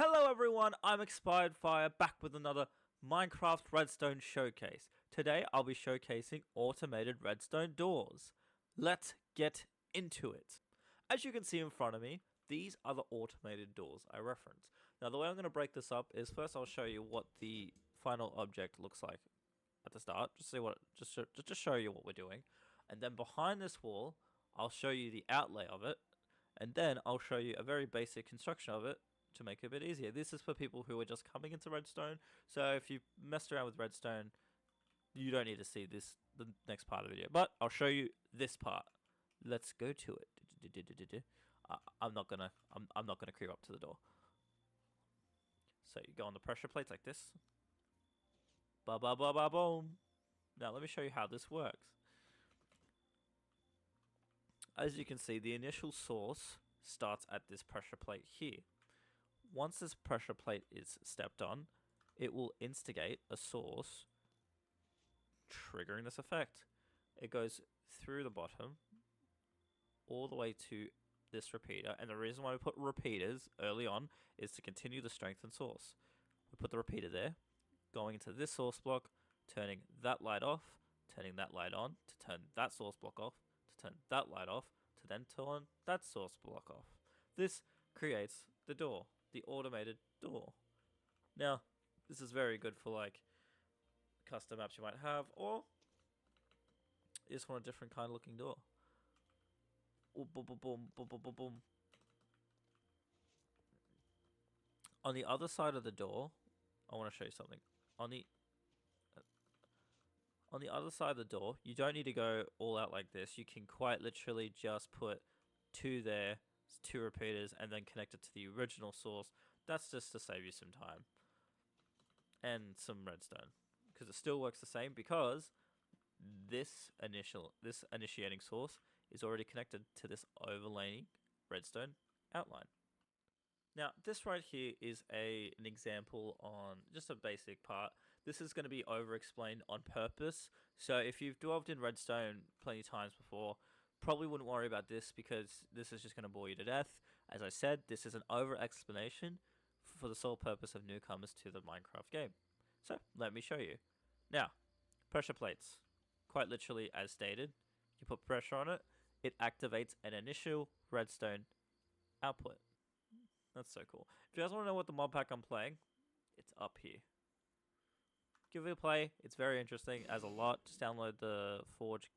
Hello everyone, I'm Expired Fire back with another Minecraft Redstone showcase. Today I'll be showcasing automated redstone doors. Let's get into it. As you can see in front of me, these are the automated doors I reference. Now the way I'm going to break this up is first I'll show you what the final object looks like at the start. Just show you what we're doing. And then behind this wall, I'll show you the outlay of it. And then I'll show you a very basic construction of it to make it a bit easier. This is for people who are just coming into Redstone. So if you messed around with Redstone, you don't need to see the next part of the video. But I'll show you this part. Let's go to it. I'm not gonna creep up to the door. So you go on the pressure plates like this. Ba ba ba ba boom. Now let me show you how this works. As you can see, the initial source starts at this pressure plate here. Once this pressure plate is stepped on, it will instigate a source, triggering this effect. It goes through the bottom, all the way to this repeater, and the reason why we put repeaters early on is to continue the strengthened source. We put the repeater there, going into this source block, turning that light off, turning that light on, to turn that source block off, to turn that light off, to then turn that source block off. This creates the door, the automated door. Now, this is very good for like custom maps you might have, or you just want a different kind of looking door. Boom, boom, boom, boom, boom, boom, boom, boom. On the other side of the door, I want to show you something. On the other side of the door, you don't need to go all out like this. You can quite literally just put two there, two repeaters, and then connect it to the original source. That's just to save you some time and some redstone, because it still works the same, because this initiating source is already connected to this overlaying redstone outline. Now, this right here is an example on just a basic part. This is going to be over-explained on purpose. So if you've delved in Redstone plenty of times before, probably wouldn't worry about this, because this is just going to bore you to death. As I said, this is an over-explanation for the sole purpose of newcomers to the Minecraft game. So, let me show you. Now, pressure plates. Quite literally, as stated, you put pressure on it, it activates an initial redstone output. That's so cool. If you guys want to know what the mod pack I'm playing, it's up here. Give it a play. It's very interesting. As a lot, just download the Forge,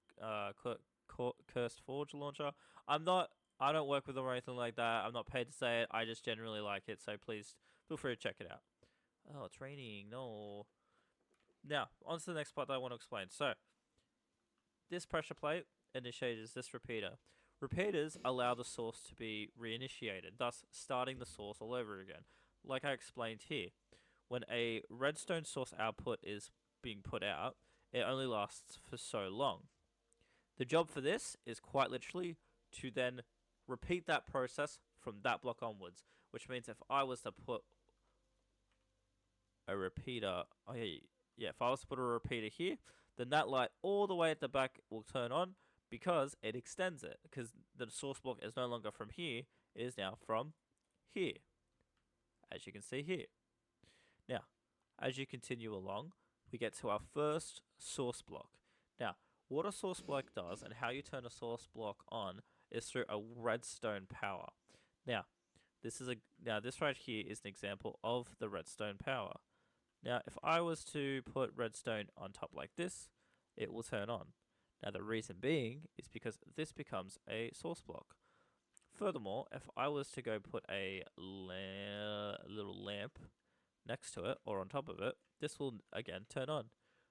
Cursed Forge launcher. I don't work with them or anything like that. I'm not paid to say it. I just generally like it. So please feel free to check it out. Oh, it's raining. No. Now, on to the next part that I want to explain. So, this pressure plate initiates this repeater. Repeaters allow the source to be reinitiated, thus starting the source all over again. Like I explained here, when a redstone source output is being put out, it only lasts for so long. The job for this is quite literally to then repeat that process from that block onwards, which means if I was to put a repeater, if I was to put a repeater here, then that light all the way at the back will turn on, because it extends it, because the source block is no longer from here, it is now from here, as you can see here. Now, as you continue along, we get to our first source block. Now, what a source block does and how you turn a source block on is through a redstone power. Now, this right here is an example of the redstone power. Now, if I was to put redstone on top like this, it will turn on. Now, the reason being is because this becomes a source block. Furthermore, if I was to go put a little lamp next to it or on top of it, this will again turn on.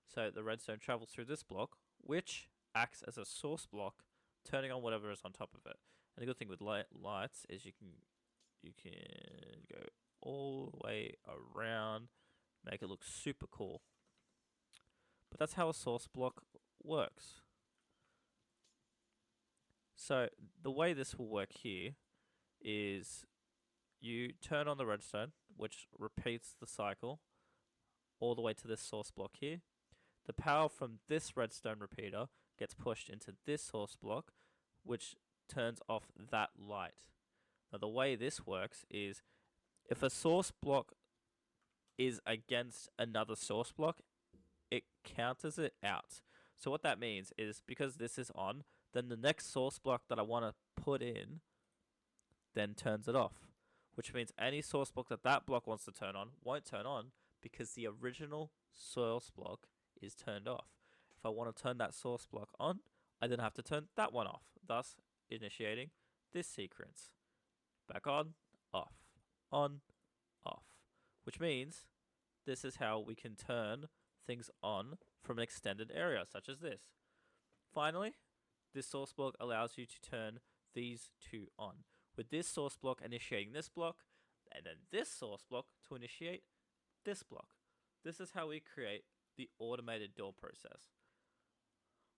So the redstone travels through this block, which acts as a source block, turning on whatever is on top of it. And the good thing with lights is you can go all the way around, make it look super cool. But that's how a source block works. So the way this will work here is you turn on the redstone, which repeats the cycle all the way to this source block here. The power from this redstone repeater gets pushed into this source block, which turns off that light. Now the way this works is if a source block is against another source block, it counters it out. So what that means is because this is on, then the next source block that I want to put in then turns it off, which means any source block that that block wants to turn on won't turn on because the original source block is turned off. If I want to turn that source block on, I then have to turn that one off, thus initiating this sequence. Back on, off, off, which means this is how we can turn things on from an extended area, such as this. Finally, this source block allows you to turn these two on, with this source block initiating this block, and then this source block to initiate this block. This is how we create the automated door process.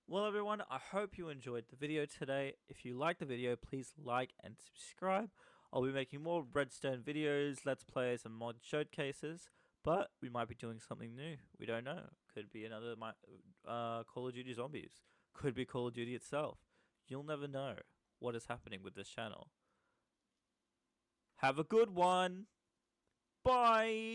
Well, everyone, I hope you enjoyed the video today. If you liked the video, please like and subscribe. I'll be making more Redstone videos, Let's Plays, and mod showcases, but we might be doing something new. We don't know. Could be another Call of Duty Zombies. Could be Call of Duty itself. You'll never know what is happening with this channel. Have a good one. Bye.